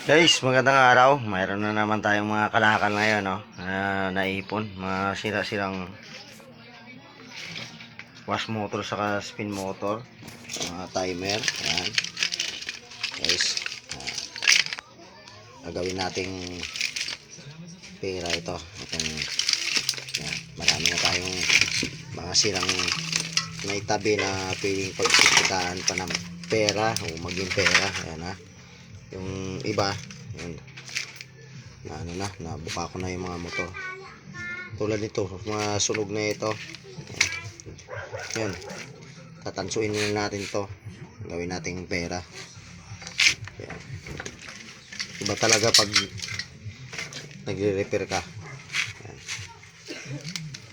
Guys, magandang araw. Mayroon na naman tayong mga kalakal ngayon, no? Naipon, mga sira-sirang wash motor saka spin motor, mga timer. Yan. Guys, gagawin nating pera ito. Yan. Marami na tayong mga sirang naitabi na pwedeng pagsikitaan pa ng pera o maging pera. Ayan, ha. Yung iba, yan, nabuka ko na yung mga motor. Tulad nito, mga sunog na ito. Yan, tatansuin na natin to, gawin nating pera. Yan. Iba talaga pag nagre-repair ka. Yan.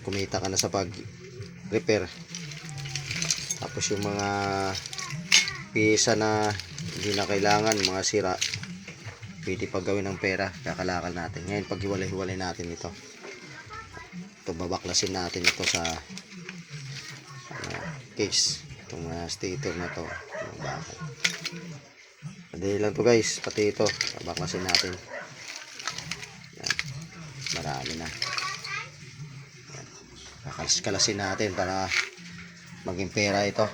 Kumita ka na sa pag-repair. Tapos yung mga piyesa na hindi na kailangan, mga sira, pwede pag gawin ng pera, kakalakal natin. Ngayon, pag hiwalay-hiwalay natin ito, babaklasin natin ito sa case, itong mga stator na to. Madali lang to guys, pati ito babaklasin natin. Yan. Marami na. Kakalas-kalasin natin para maging pera ito.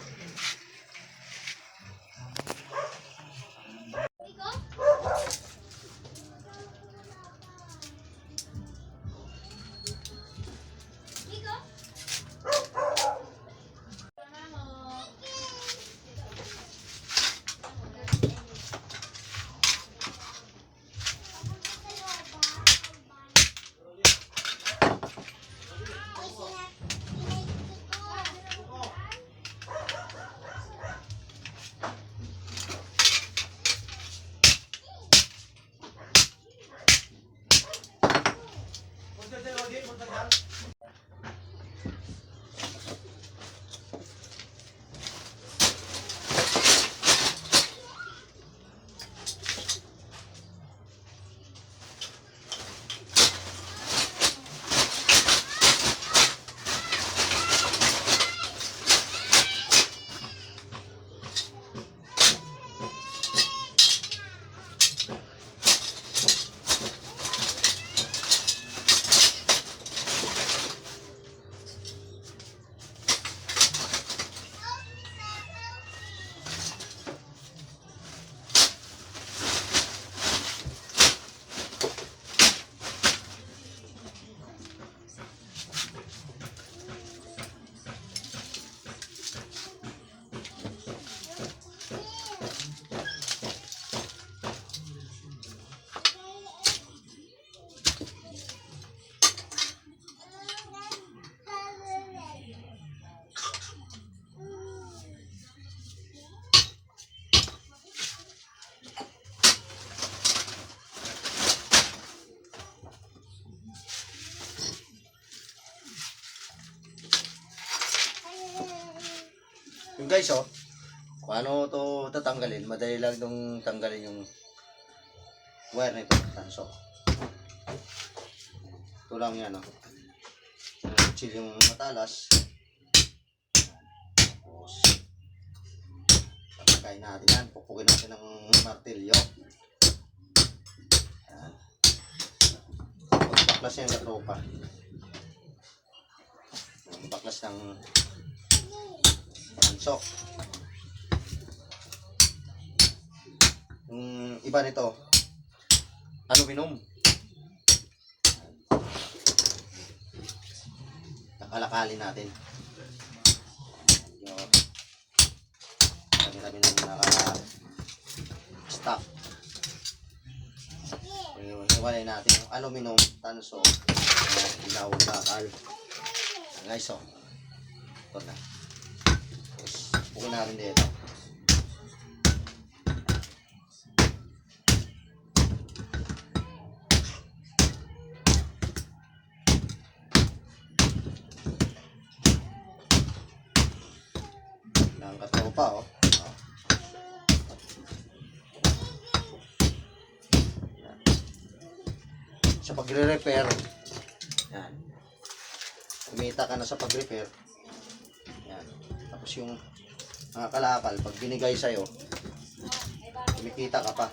Yung guys, paano to tatanggalin? Madali lang itong tanggalin yung wire nito, tanso. Ito lang yan, chill yung matalas. Tapos tatanggalin natin yan, pupukin natin ng martilyo. Yan. Baklas yan sa tropa. Baklas ng tansok. Yung iba nito, aluminum. Nakalakali natin. Kami ng naka-stock. Iwalay natin yung aluminum, tanso, ilaw, bakal. Guys, ito na. Pukin natin dito. Nangkat ko pa, Sa pagre-repair, yan. Kumita ka na sa pag-repair. Yan. Tapos yung mga kalakal, pag binigay sa'yo, kumikita ka pa.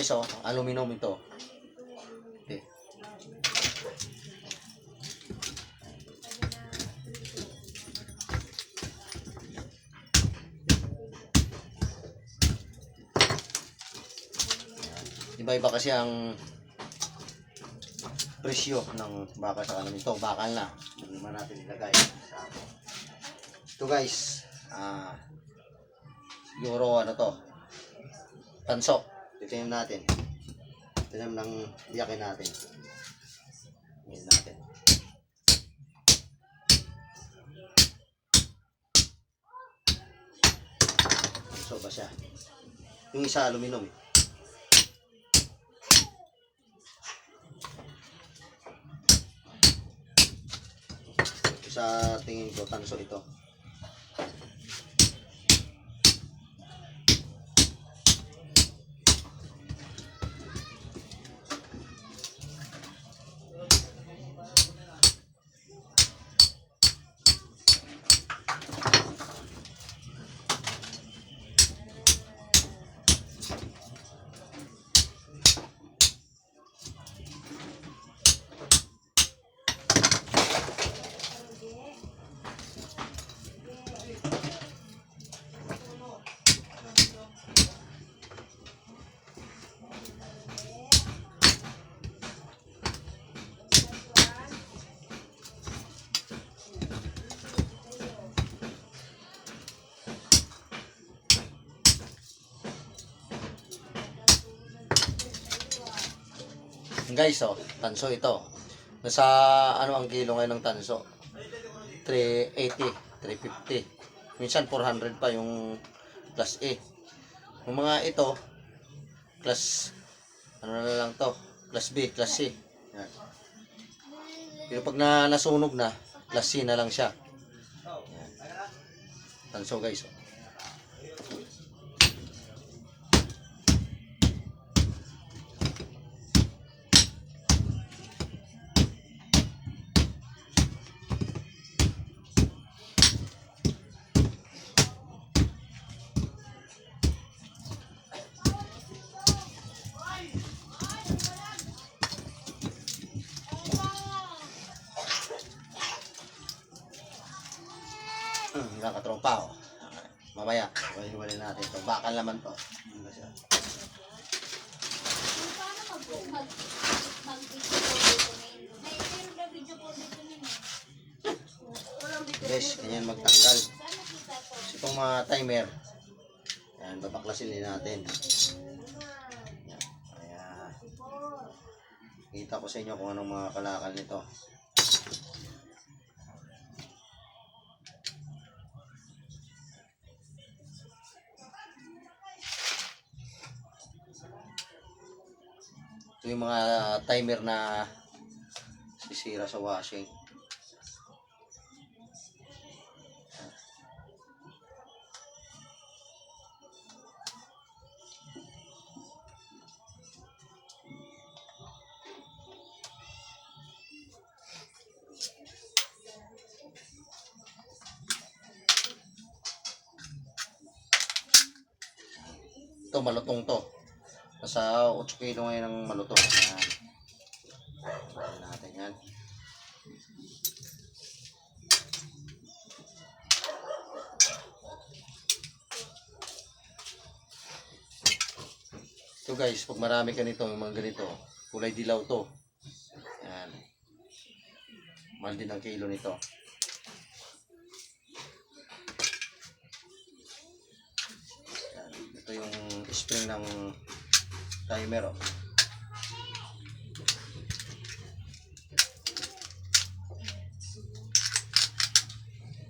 Guys, oh, aluminum ito. Okay. Iba-iba kasi ang presyo ng bakal sa kanin. Ito, bakal na. Hindi naman natin ilagay. Ito guys, siguro ano to, tanso. Titignan natin. Tignan ng biyakin natin. Tignan natin. Tanso ba siya? Yung isa aluminum eh. Sa tingin ko, tanso ito. Guys, oh, tanso ito. Nasa ano ang kilo ngayon ng tanso? 380, 350. Minsan 400 pa yung class A. Yung mga ito, class ano na lang to, class B, class C. Yan. Pero pag nasunog na, class C na lang siya. Yan. Tanso guys, oh. Nakakatropa, oh. Mamaya, hiwalay natin ito. Bakal naman to. Guys, ganyan magtanggal. Itong mga timer, yan, babaklasin din natin. Yan. Kaya, kita ko sa inyo kung anong mga kalakal nito. Ito yung mga timer na sisira sa washing. Ito malutong to. Nasa 8 kilo ngayon ng malutong. Yan. Ayan natin yan. Ito guys, pag marami ka nito, yung mga ganito, kulay dilaw to. Yan. Mahal din ang kilo nito. Yan. Ito yung spring ng timer, oh.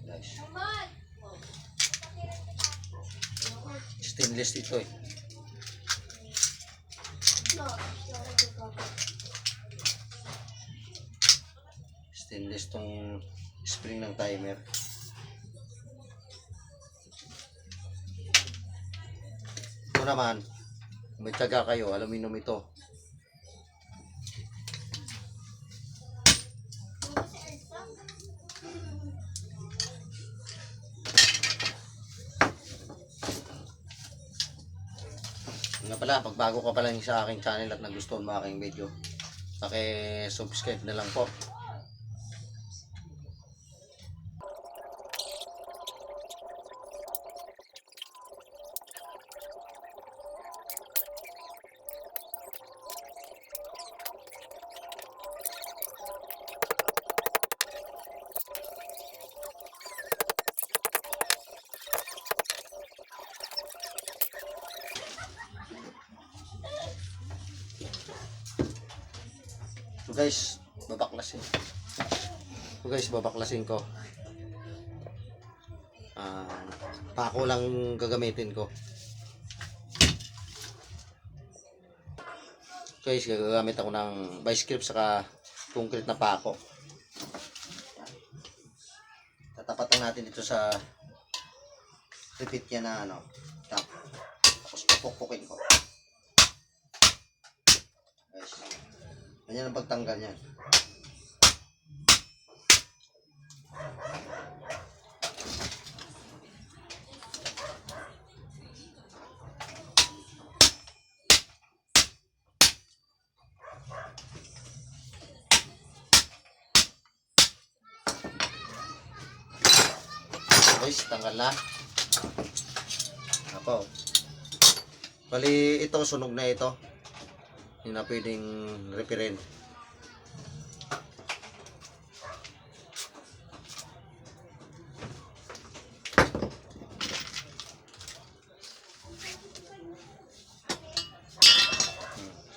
Guys. Stainless ito eh. Stainless tong spring ng timer. Ito naman, kung may tiyaga kayo, aluminum ito. Nga pala, pag bago ka pa lang sa aking channel at nagustuhan mo aking video, paki-subscribe na lang po. So guys, babaklasin ko. Pako lang gagamitin ko. Guys, gagamit ako ng vice grip saka concrete na pako. Tatapatan natin dito sa repeat niya na ano, tap. Tapos pupukpukin ko. Guys, ganyan ang pagtanggal niyan. Guys, tanggal na. Apo. Bali, ito, sunog na ito. Hindi na pwedeng repirin.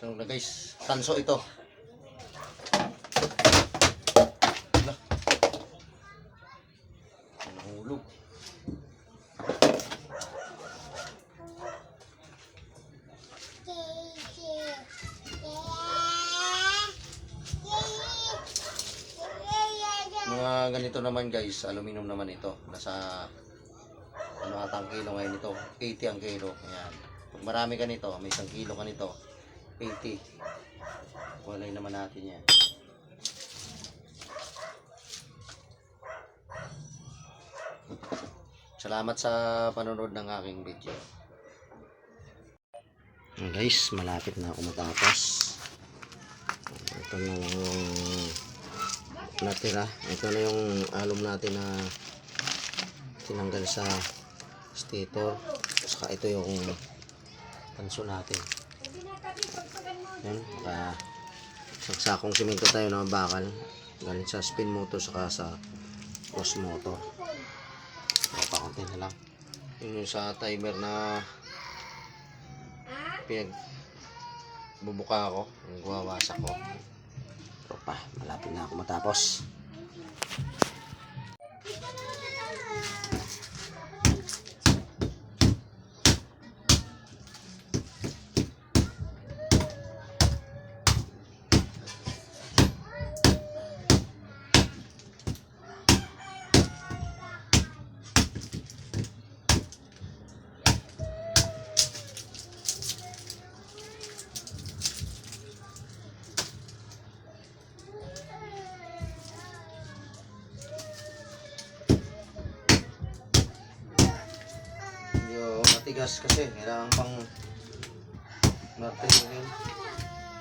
Sunog na guys. Tanso ito. Nahulog. Mga ganito naman guys, aluminum naman ito. Nasa ano ata ang kilo ngayon ito? 80 ang kilo. Ayan. Pag marami ka nito, may 1 kilo ka nito, 80. Walay naman natin yan. Salamat sa panonood ng aking video. Guys, malapit na ako matapos. Ito na lang yung natira. Ito na yung alum natin na tinanggal sa stator. Saka ito yung tanso natin. Yan, saksakong simento tayo na bakal. Galing sa spin motor saka sa cross motor. Pakunti na lang. Yun yung sa timer na bubuka ako, yung gumawasak ko. Pero pa, malapit na ako matapos. Matigas kasi kailangan pang martilyo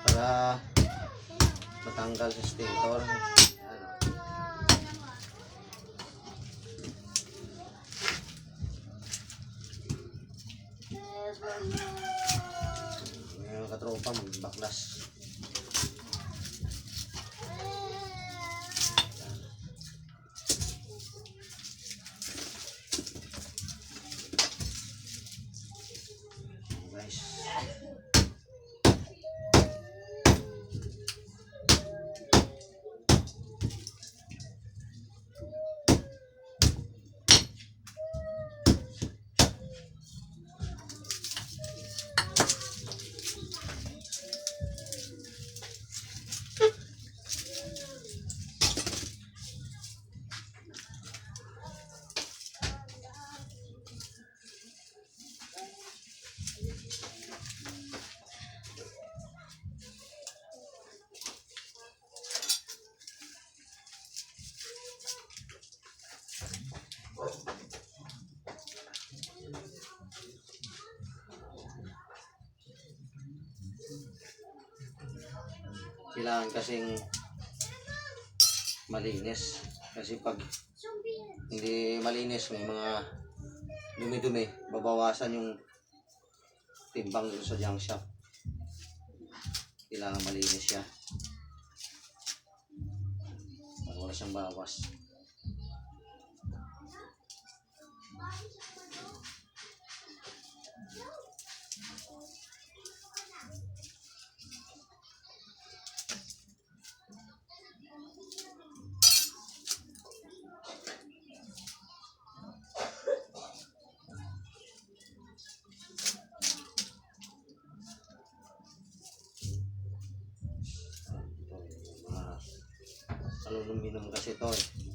para matanggal sa stator. Yung katropa magbaklas. Kailangan kasing malinis. Kasi pag hindi malinis, may mga dumi-dumi, babawasan yung timbang dun sa junk shop. Kailangan malinis siya. Para wala siyang bawas. Ito, mga aluminum kasi ito eh.